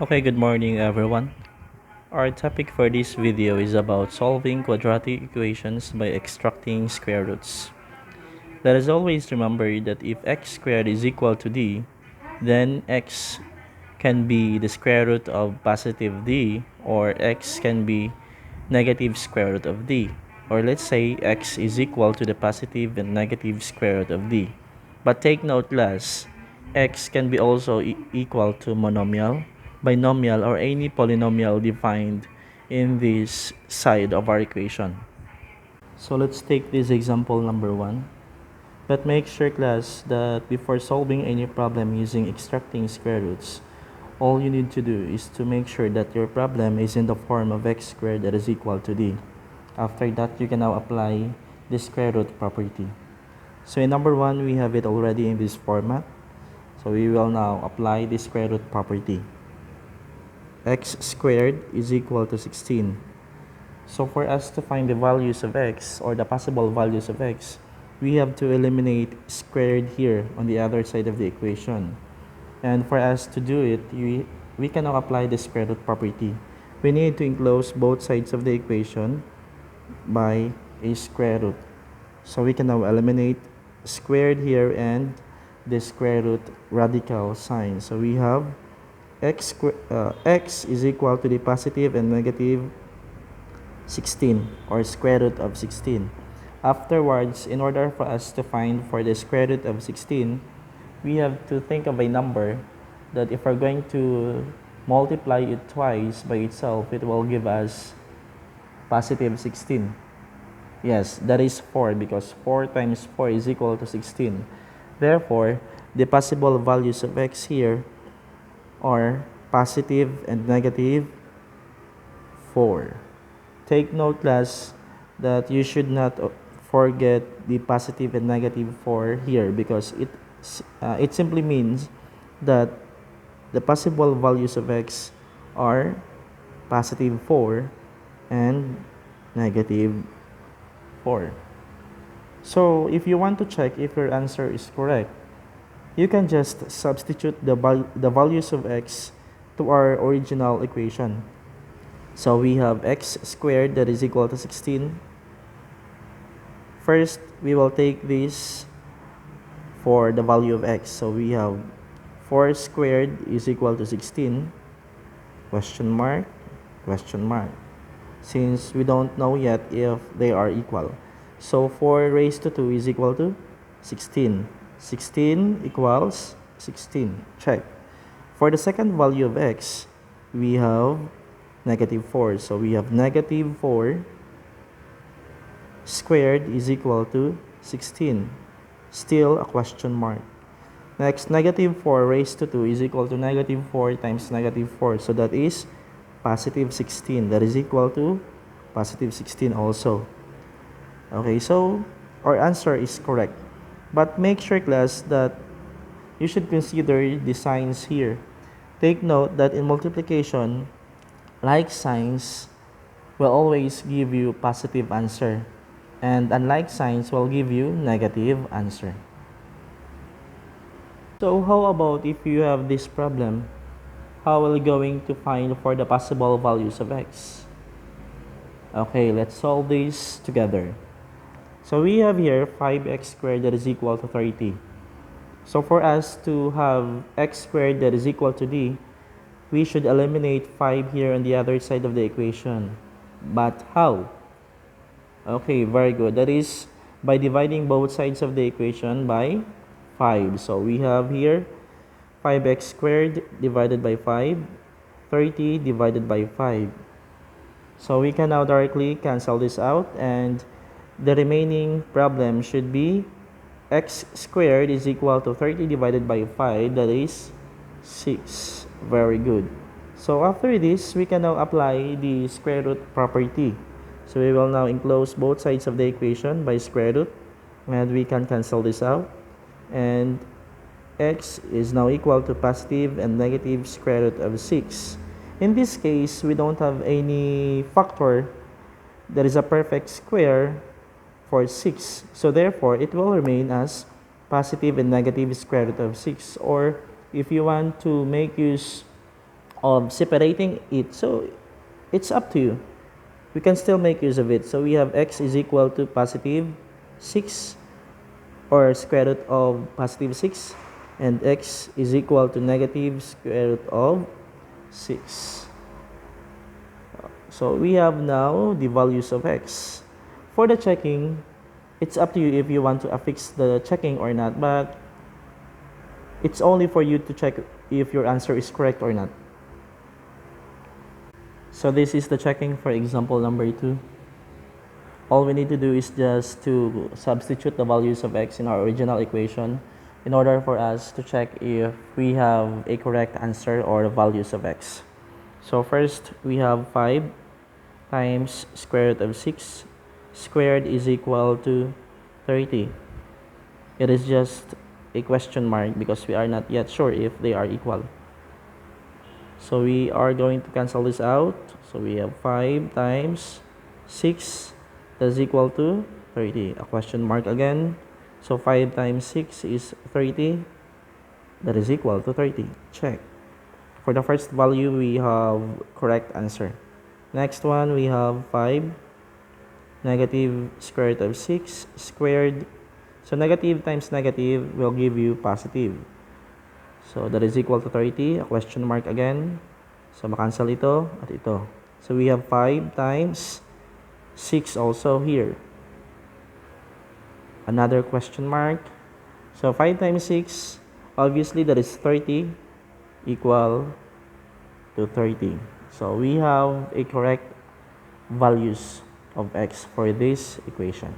Okay, good morning everyone. Our topic for this video is about solving quadratic equations by extracting square roots. Let us always remember that if x squared is equal to d, then x can be the square root of positive d, or x can be negative square root of d, or let's say x is equal to the positive and negative square root of d. But take note less, x can be also equal to monomial, binomial, or any polynomial defined in this side of our equation. So let's take this example number 1. But make sure class that before solving any problem using extracting square roots, all you need to do is to make sure that your problem is in the form of x squared that is equal to d. After that, you can now apply the square root property. So in number 1, we have it already in this format. So we will now apply the square root property. X squared is equal to 16. So for us to find the values of x, or the possible values of x, we have to eliminate squared here on the other side of the equation. And for us to do it, we can now apply the square root property. We need to enclose both sides of the equation by a square root. So we can now eliminate squared here and the square root radical sign. So we have x is equal to the positive and negative 16, or square root of 16. Afterwards, in order for us to find for the square root of 16, we have to think of a number that if we're going to multiply it twice by itself, it will give us positive 16. Yes, that is 4, because 4 times 4 is equal to 16. Therefore, the possible values of x here are positive and negative 4. Take note class that you should not forget the positive and negative 4 here, because it simply means that the possible values of x are positive 4 and negative 4. So if you want to check if your answer is correct, you can just substitute the values of x to our original equation. So we have x squared that is equal to 16. First, we will take this for the value of x. So we have 4 squared is equal to 16, question mark, question mark, since we don't know yet if they are equal. So 4 raised to 2 is equal to 16. 16 equals 16. Check. For the second value of x, we have negative 4. So we have negative 4 squared is equal to 16. Still a question mark. Next, negative 4 raised to 2 is equal to negative 4 times negative 4. So that is positive 16. That is equal to positive 16 also. Okay, so our answer is correct. But make sure class that you should consider the signs here. Take note that in multiplication, like signs will always give you positive answer, and unlike signs will give you negative answer. So how about if you have this problem? How are we going to find for the possible values of x? Okay, let's solve this together. So we have here 5x squared that is equal to 30. So for us to have x squared that is equal to d, we should eliminate 5 here on the other side of the equation. But how? Okay, very good. That is by dividing both sides of the equation by 5. So we have here 5x squared divided by 5, 30 divided by 5. So we can now directly cancel this out, and the remaining problem should be x squared is equal to 30 divided by 5, that is 6. Very good. So after this, we can now apply the square root property. So we will now enclose both sides of the equation by square root, and we can cancel this out. And x is now equal to positive and negative square root of 6. In this case, we don't have any factor that is a perfect square for 6. So therefore, it will remain as positive and negative square root of 6. Or if you want to make use of separating it. So it's up to you. We can still make use of it. So we have x is equal to positive 6 or square root of positive 6, and x is equal to negative square root of 6. So we have now the values of x. For the checking, it's up to you if you want to affix the checking or not, but it's only for you to check if your answer is correct or not. So this is the checking for example number 2. All we need to do is just to substitute the values of x in our original equation in order for us to check if we have a correct answer or the values of x. So first, we have 5 times square root of 6 squared is equal to 30. It is just a question mark because we are not yet sure if they are equal. So we are going to cancel this out. So we have 5 times 6 that is equal to 30. A question mark again. So 5 times 6 is 30. That is equal to 30. Check. For the first value, we have correct answer. Next one, we have 5 negative square root of 6 squared. So negative times negative will give you positive. So that is equal to 30. A question mark again. So makancel ito at ito. So we have 5 times 6 also here. Another question mark. So 5 times 6, obviously that is 30 equal to 30. So we have a correct values of x for this equation.